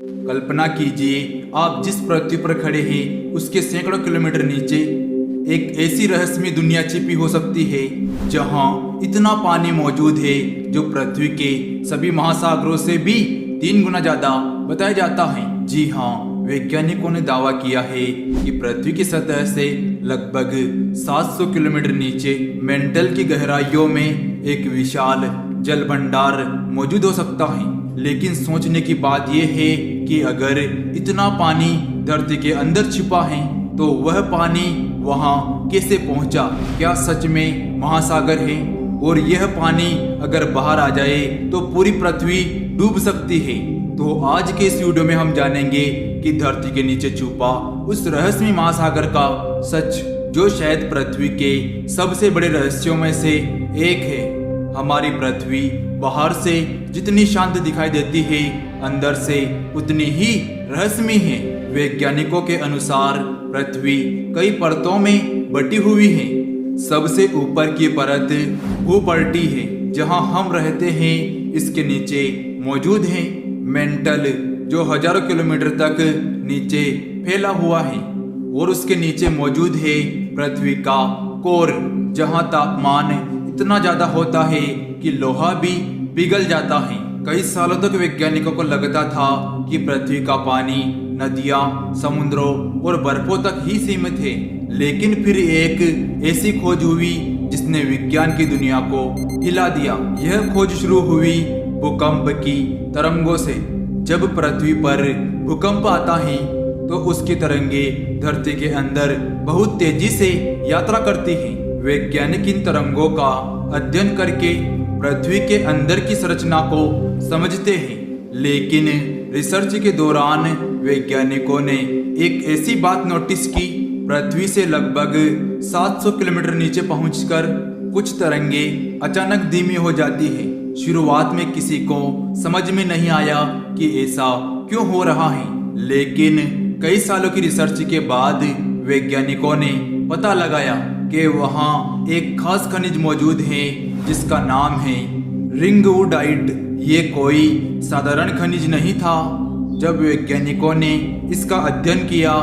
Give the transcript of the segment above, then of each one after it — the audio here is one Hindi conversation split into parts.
कल्पना कीजिए, आप जिस पृथ्वी पर खड़े हैं उसके सैकड़ों किलोमीटर नीचे एक ऐसी रहस्यमय दुनिया छिपी हो सकती है जहां इतना पानी मौजूद है जो पृथ्वी के सभी महासागरों से भी 3 गुना ज्यादा बताया जाता है। जी हाँ, वैज्ञानिकों ने दावा किया है कि पृथ्वी की सतह से लगभग 700 किलोमीटर नीचे मेंटल की गहराइयों में एक विशाल जल भंडार मौजूद हो सकता है। लेकिन सोचने की बात यह है कि अगर इतना पानी धरती के अंदर छिपा है तो वह पानी वहां कैसे पहुंचा? क्या सच में महासागर है? और यह पानी अगर बाहर आ जाए तो पूरी पृथ्वी डूब सकती है। तो आज के इस वीडियो में हम जानेंगे कि धरती के नीचे छुपा उस रहस्यमय महासागर का सच, जो शायद पृथ्वी के सबसे बड़े रहस्यों में से एक है। हमारी पृथ्वी बाहर से जितनी शांत दिखाई देती है, अंदर से उतनी ही रहस्यमय है। वैज्ञानिकों के अनुसार पृथ्वी कई परतों में बटी हुई है। सबसे ऊपर की परत भूपर्टी है, जहां हम रहते हैं। इसके नीचे मौजूद है मेंटल, जो हजारों किलोमीटर तक नीचे फैला हुआ है। और उसके नीचे मौजूद है पृथ्वी का कोर, जहां तापमान इतना ज्यादा होता है कि लोहा भी पिघल जाता है। कई सालों तक वैज्ञानिकों को लगता था कि पृथ्वी का पानी नदियां, समुद्रों और बर्फों तक ही सीमित है। लेकिन फिर एक ऐसी खोज हुई जिसने विज्ञान की दुनिया को हिला दिया। यह खोज शुरू हुई भूकंप की तरंगों से। जब पृथ्वी पर भूकंप आता है तो उसकी तरंगे धरती के अंदर बहुत तेजी से यात्रा करती हैं। वैज्ञानिक इन तरंगों का अध्ययन करके पृथ्वी के अंदर की संरचना को समझते हैं। लेकिन रिसर्च के दौरान वैज्ञानिकों ने एक ऐसी बात नोटिस की, पृथ्वी से लगभग 700 किलोमीटर नीचे पहुंचकर कुछ तरंगे अचानक धीमी हो जाती है। शुरुआत में किसी को समझ में नहीं आया कि ऐसा क्यों हो रहा है, लेकिन कई सालों की रिसर्च के बाद वैज्ञानिकों ने पता लगाया कि वहाँ एक खास खनिज मौजूद है जिसका नाम है रिंगवुडाइट। ये कोई साधारण खनिज नहीं था। जब वैज्ञानिकों ने इसका अध्ययन किया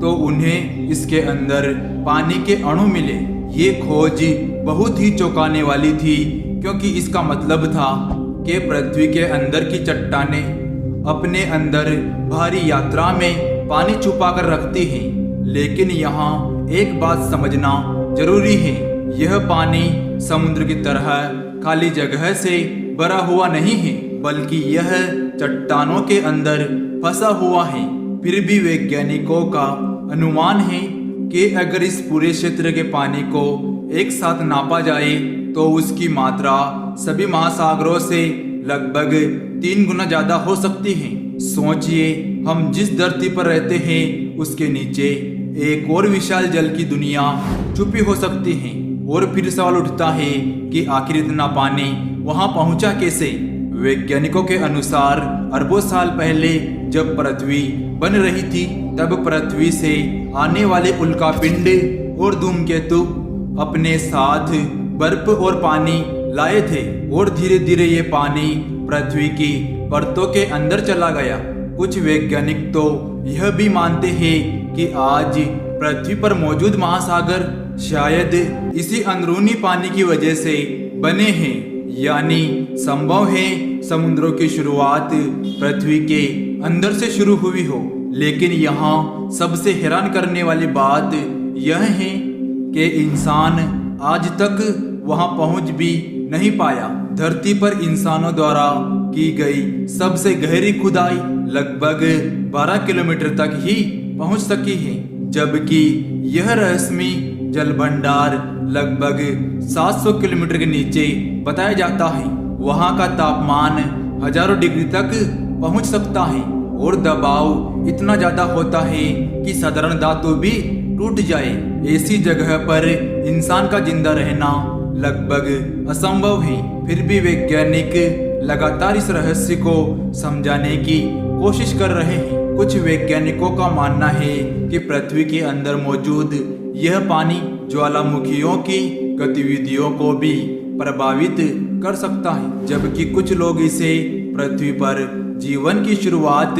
तो उन्हें इसके अंदर पानी के अणु मिले। ये खोज बहुत ही चौंकाने वाली थी, क्योंकि इसका मतलब था कि पृथ्वी के अंदर की चट्टानें अपने अंदर भारी यात्रा में पानी छुपा कर रखती हैं। लेकिन यहाँ एक बात समझना जरूरी है, यह पानी समुद्र की तरह खाली जगह से भरा हुआ नहीं है, बल्कि यह चट्टानों के अंदर फंसा हुआ है। फिर भी वैज्ञानिकों का अनुमान है कि अगर इस पूरे क्षेत्र के पानी को एक साथ नापा जाए तो उसकी मात्रा सभी महासागरों से लगभग 3 गुना ज्यादा हो सकती है। सोचिए, हम जिस धरती पर रहते हैं उसके नीचे एक और विशाल जल की दुनिया छुपी हो सकती है। और फिर सवाल उठता है कि आखिर इतना पानी वहां पहुंचा कैसे? वैज्ञानिकों के अनुसार अरबों साल पहले जब पृथ्वी बन रही थी, तब पृथ्वी से आने वाले उल्कापिंड और धूमकेतु अपने साथ बर्फ और पानी लाए थे। और धीरे धीरे ये पानी पृथ्वी की परतों के अंदर चला गया। कुछ वैज्ञानिक तो यह भी मानते हैं कि आज पृथ्वी पर मौजूद महासागर शायद इसी अंदरूनी पानी की वजह से बने हैं। यानी संभव है समुद्रों की शुरुआत पृथ्वी के अंदर से शुरू हुई हो। लेकिन यहाँ सबसे हैरान करने वाली बात यह है कि इंसान आज तक वहां पहुंच भी नहीं पाया। धरती पर इंसानों द्वारा की गई सबसे गहरी खुदाई लगभग 12 किलोमीटर तक ही पहुंच सकी है, जबकि यह रहस्यमय जल भंडार लगभग 700 किलोमीटर के नीचे बताया जाता है। वहां का तापमान हजारों डिग्री तक पहुंच सकता है और दबाव इतना ज्यादा होता है कि साधारण धातु भी टूट जाए। ऐसी जगह पर इंसान का जिंदा रहना लगभग असंभव है। फिर भी वैज्ञानिक लगातार इस रहस्य को समझाने की कोशिश कर रहे हैं। कुछ वैज्ञानिकों का मानना है कि पृथ्वी के अंदर मौजूद यह पानी ज्वालामुखियों की गतिविधियों को भी प्रभावित कर सकता है, जबकि कुछ लोग इसे पृथ्वी पर जीवन की शुरुआत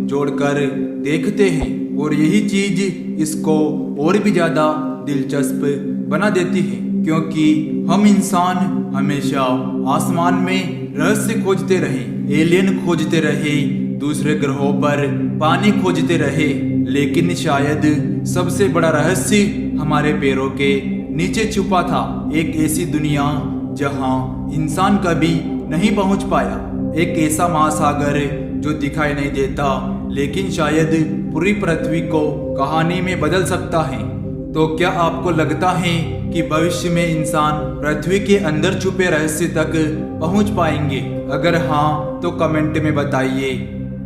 जोड़कर देखते हैं और यही चीज इसको और भी ज्यादा दिलचस्प बना देती है, क्योंकि हम इंसान हमेशा आसमान में रहस्य खोजते रहे, एलियन खोजते रहे, दूसरे ग्रहों पर पानी खोजते रहे, लेकिन शायद सबसे बड़ा रहस्य हमारे पैरों के नीचे छुपा था। एक ऐसी दुनिया जहां इंसान कभी नहीं पहुंच पाया, एक ऐसा महासागर जो दिखाई नहीं देता लेकिन शायद पूरी पृथ्वी को कहानी में बदल सकता है। तो क्या आपको लगता है कि भविष्य में इंसान पृथ्वी के अंदर छुपे रहस्य तक पहुंच पाएंगे? अगर हाँ तो कमेंट में बताइए।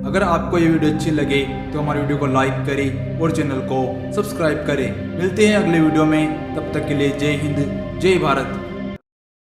अगर आपको ये वीडियो अच्छी लगे तो हमारे वीडियो को लाइक करें और चैनल को सब्सक्राइब करें। मिलते हैं अगले वीडियो में, तब तक के लिए जय हिंद, जय भारत।